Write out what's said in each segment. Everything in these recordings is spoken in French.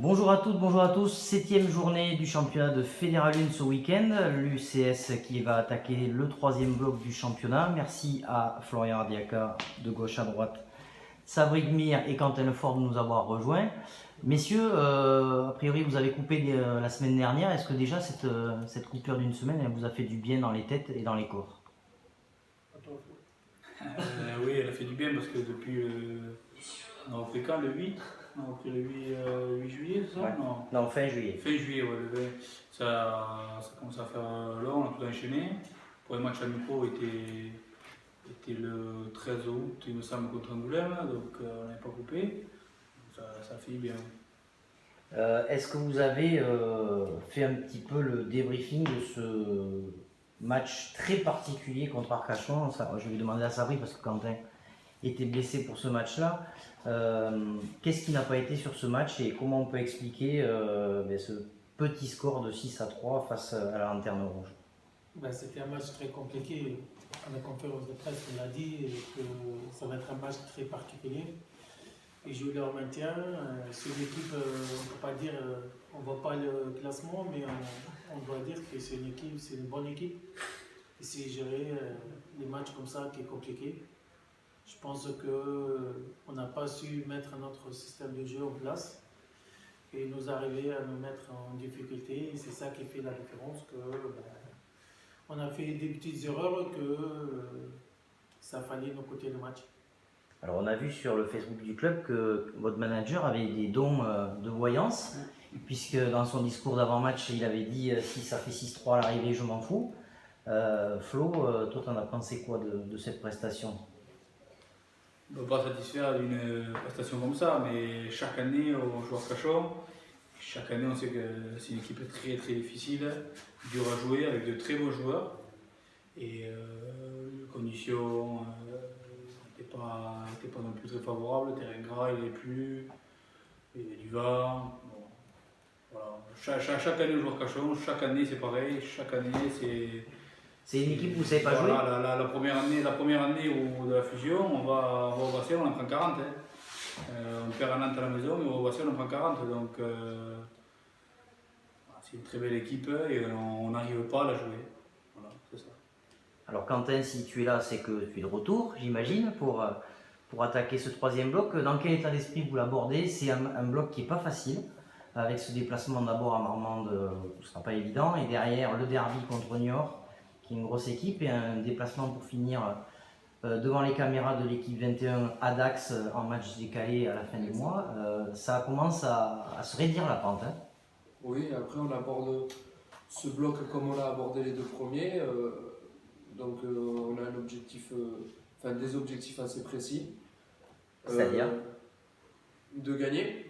Bonjour à toutes, bonjour à tous. Septième journée du championnat de Fédéral 1 ce week-end. L'UCS qui va attaquer le troisième bloc du championnat. Merci à Florian Ardiaca de gauche à droite, Sabri Gmir et Quentin Lefort de nous avoir rejoints. Messieurs, a priori vous avez coupé la semaine dernière. Est-ce que déjà cette coupure d'une semaine elle vous a fait du bien dans les têtes et dans les corps? Oui, elle a fait du bien parce que depuis on a repris quand, le 8? On a repris le 8 juillet, c'est ça? Ouais. Non, fin juillet. Fin juillet, ouais, le 20. Ça commence à faire long, on a tout enchaîné. Pour les matchs amicaux était le 13 août, il me semble, contre Angoulême, donc on n'avait pas coupé. Ça fait du bien. Est-ce que vous avez fait un petit peu le débriefing de ce match très particulier contre Arcachon? Je vais demander à Sabri parce que Quentin était blessé pour ce match-là. Qu'est-ce qui n'a pas été sur ce match et comment on peut expliquer ce petit score de 6-3 face à la Lanterne Rouge? C'était un match très compliqué. À la conférence de presse, on l'a dit que ça va être un match très particulier. Ils jouent leur maintien. C'est une équipe, on ne peut pas dire, on ne voit pas le classement, mais on doit dire que c'est une bonne équipe. Et c'est gérer les matchs comme ça qui est compliqué. Je pense qu'on n'a pas su mettre notre système de jeu en place et nous arriver à nous mettre en difficulté. Et c'est ça qui fait la différence. On a fait des petites erreurs que ça fallait nous coûter le match. Alors on a vu sur le Facebook du club que votre manager avait des dons de voyance, puisque dans son discours d'avant-match, il avait dit si ça fait 6-3 à l'arrivée, je m'en fous. Flo, toi t'en as pensé quoi de cette prestation? On ne peut pas satisfaire d'une prestation comme ça, mais chaque année, on joue à Arcachon. Chaque année, on sait que c'est une équipe très très difficile, dure à jouer, avec de très beaux joueurs. Et les conditions n'étaient pas non plus très favorables. Le terrain gras, il n'est plus. Il y a du vent. Bon, voilà. Chaque année, on joue à Arcachon. Chaque année, c'est pareil. Chaque année, c'est. C'est une équipe où vous ne savez pas jouer? La première année de la fusion, on va au Bastia, on en prend 40. On perd à Nantes à la maison, mais au Bastia, on en prend 40. Donc, c'est une très belle équipe et on n'arrive pas à la jouer. Voilà, c'est ça. Alors Quentin, si tu es là, c'est que tu es de retour, j'imagine, pour attaquer ce troisième bloc. Dans quel état d'esprit vous l'abordez? C'est un bloc qui n'est pas facile, avec ce déplacement d'abord à Marmande, ce ne sera pas évident, et derrière le derby contre Niort, qui est une grosse équipe, et un déplacement pour finir devant les caméras de l'équipe 21 à Dax en match décalé à la fin du mois. Ça commence à se raidir la pente. Hein. Oui, après on aborde ce bloc comme on l'a abordé les deux premiers. On a un objectif, des objectifs assez précis. C'est-à-dire de gagner,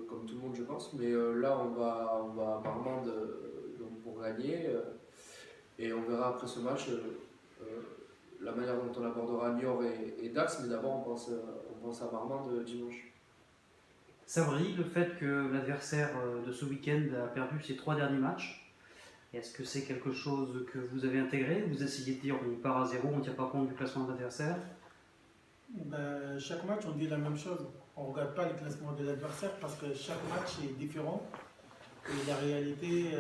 comme tout le monde je pense. Mais là on va à Marmande pour gagner. Et on verra après ce match la manière dont on abordera Niort et Dax. Mais d'abord on pense à Marmande dimanche. Sabri, le fait que l'adversaire de ce week-end a perdu ses 3 derniers matchs, est-ce que c'est quelque chose que vous avez intégré? Vous essayez de dire on part à zéro, on ne tient pas compte du classement de l'adversaire? Chaque match, on dit la même chose. On ne regarde pas le classement de l'adversaire parce que chaque match est différent. Et la réalité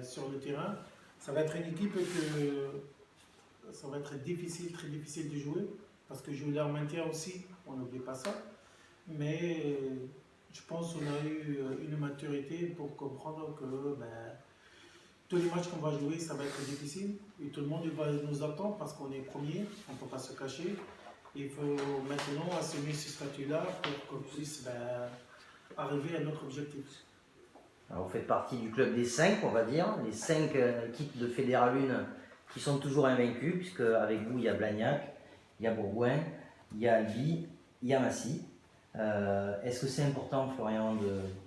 sur le terrain, ça va être une équipe que ça va être difficile, très difficile de jouer parce que jouer leur maintien aussi, on n'oublie pas ça. Mais je pense qu'on a eu une maturité pour comprendre que tous les matchs qu'on va jouer, ça va être difficile. Et tout le monde va nous attendre parce qu'on est premier, on ne peut pas se cacher. Il faut maintenant assumer ce statut-là pour qu'on puisse arriver à notre objectif. Alors, vous faites partie du club des 5, on va dire, les 5 équipes de Fédéral 1 qui sont toujours invaincues, puisque avec vous, il y a Blagnac, il y a Bourgoin, il y a Albi, il y a Massy. Est-ce que c'est important, Florian,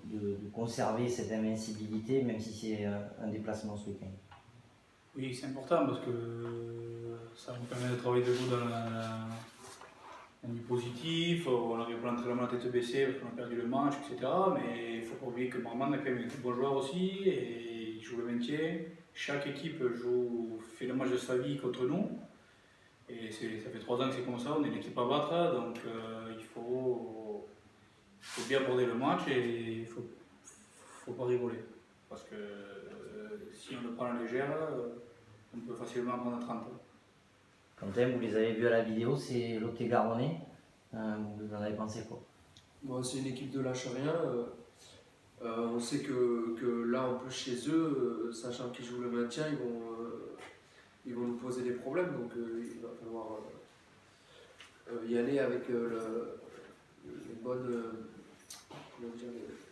de conserver cette invincibilité, même si c'est un déplacement ce week-end? Oui, c'est important parce que ça nous permet de travailler debout dans du positif. On n'arrive pas à l'entraînement la tête baissée parce qu'on a perdu le match, etc. Mais il ne faut pas oublier que Marmande a quand même des bons joueurs aussi et ils jouent le maintien. Chaque équipe fait le match de sa vie contre nous. Et ça fait 3 ans que c'est comme ça, on est l'équipe à battre, donc il faut bien aborder le match et il faut pas rigoler. Parce que si on le prend à la légère, on peut facilement prendre 30. Quentin, vous les avez vus à la vidéo, c'est Lot-et-Garonnais. Vous en avez pensé quoi? Bon, c'est une équipe de lâche rien. On sait que là, en plus chez eux, sachant qu'ils jouent le maintien, ils vont nous poser des problèmes. Donc il va falloir y aller avec les bonnes, comment dire,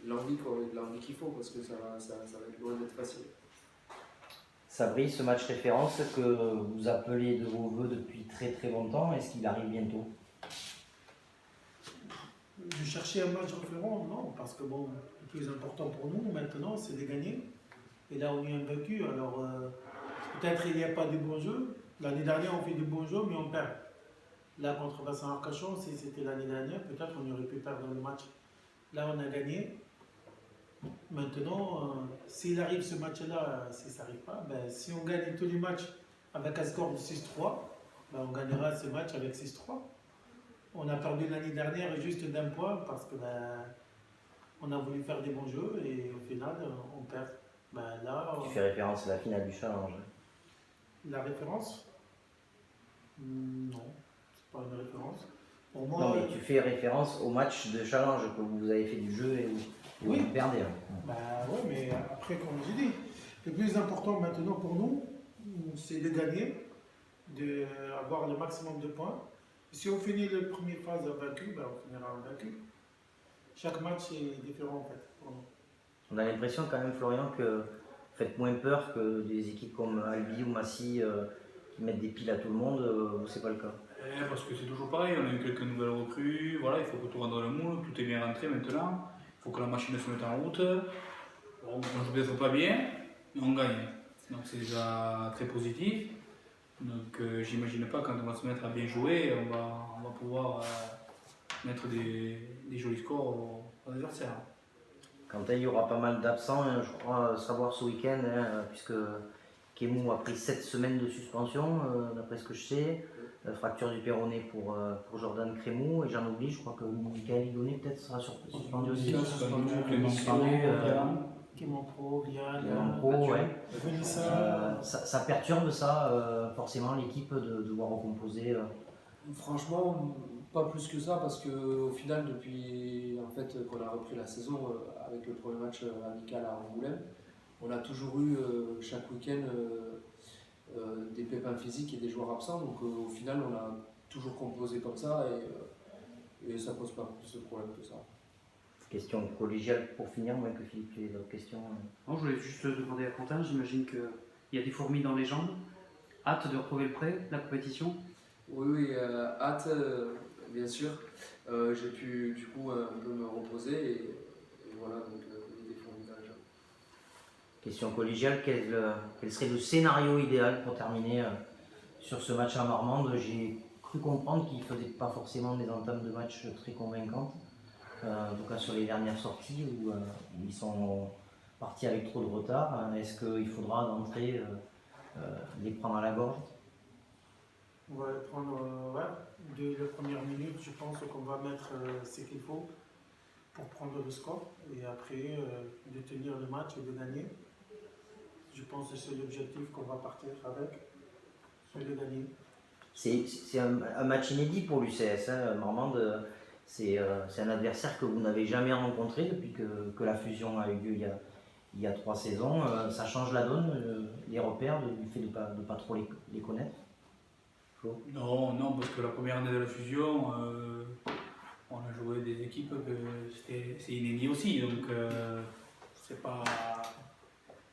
l'envie qu'il faut, parce que ça va être loin d'être facile. Sabri, ce match référence que vous appelez de vos voeux depuis très très longtemps, est-ce qu'il arrive bientôt? Je cherchais un match référent, non, parce que bon, le plus important pour nous maintenant, c'est de gagner. Et là, on est invaincu, alors peut-être il n'y a pas de bons jeux. L'année dernière, on fait de bons jeux, mais on perd. Là, contre Vincent Arcachon, si c'était l'année dernière, peut-être on aurait pu perdre le match. Là, on a gagné. Maintenant, s'il arrive ce match-là, si ça n'arrive pas, ben, si on gagne tous les matchs avec un score de 6-3, ben, on gagnera ce match avec 6-3. On a perdu l'année dernière juste d'un point parce que ben, on a voulu faire des bons jeux et au final, on perd. Ben, là, Tu fais référence à la finale du challenge. la référence? Non, c'est pas une référence. Pour moi, Non, mais tu fais référence au match de challenge que vous avez fait du jeu et où Oui. vous perdez. bah ouais, mais après, comme j'ai dit, le plus important maintenant pour nous, c'est de gagner, d'avoir le maximum de points. Si on finit la première phase vaincu, ben, on finira vaincu. Chaque match est différent en fait pour nous. On a l'impression quand même, Florian, que vous faites moins peur que des équipes comme Albi ou Massy qui mettent des piles à tout le monde, c'est pas le cas. Parce que c'est toujours pareil, on a eu quelques nouvelles recrues, voilà, il faut que tout rentre dans le moule, tout est bien rentré maintenant, il faut que la machine se mette en route. Bon, on joue peut-être pas bien, mais on gagne. Donc c'est déjà très positif. Donc j'imagine pas quand on va se mettre à bien jouer, on va pouvoir mettre des jolis scores aux adversaires. Quentin, il y aura pas mal d'absents, hein, je crois savoir ce week-end, hein, puisque Kémou a pris 7 semaines de suspension, d'après ce que je sais. Fracture du péroné pour Jordan Crémou, et j'en oublie, je crois que Michael Hidonné peut-être sera suspendu aussi. Clément Pro, Liane, Pro, ouais. Vanessa. Ça perturbe ça, forcément, l'équipe de devoir recomposer. Franchement, pas plus que ça, parce qu'au final, depuis en fait, qu'on a repris la saison avec le premier match amical à Angoulême, on a toujours eu chaque week-end des pépins physiques et des joueurs absents. Donc au final, on a toujours composé comme ça et ça pose pas plus de problème que ça. Question collégiale pour finir, moins que Philippe, tu as d'autres questions? Non, je voulais juste demander à Quentin, j'imagine qu'il y a des fourmis dans les jambes. Hâte de retrouver le prêt, la compétition? Oui, hâte, bien sûr. J'ai pu du coup un peu me reposer et voilà, donc des fourmis dans les jambes. Question collégiale, quel serait le scénario idéal pour terminer sur ce match à Marmande? J'ai cru comprendre qu'il ne faisait pas forcément des entames de match très convaincantes, en tout cas sur les dernières sorties où ils sont partis avec trop de retard. Est-ce qu'il faudra d'entrée les prendre à la gorge? On va le prendre dès les premières minutes, je pense qu'on va mettre ce qu'il faut pour prendre le score et après de tenir le match et de gagner. Je pense que c'est l'objectif qu'on va partir avec, c'est de gagner. C'est un match inédit pour l'UCS. Hein. Marmande, c'est un adversaire que vous n'avez jamais rencontré depuis que la fusion a eu lieu il y a 3 saisons. Ça change la donne, les repères, du fait de ne pas trop les connaître. Flo? Non, parce que la première année de la fusion, on a joué des équipes que c'est inédit aussi, donc c'est pas.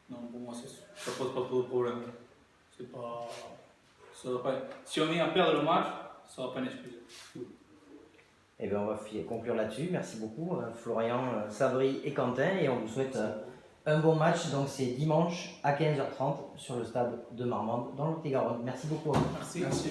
Non, pour moi, ça pose pas trop de problème. C'est pas. Si on est à perdre le match, ça ne va pas une excuse. Eh bien, on va conclure là-dessus. Merci beaucoup, Florian, Sabri et Quentin, et on vous souhaite un bon match. Donc, c'est dimanche à 15h30 sur le stade de Marmande, dans le Lot-et-Garonne. Merci beaucoup à vous. Merci.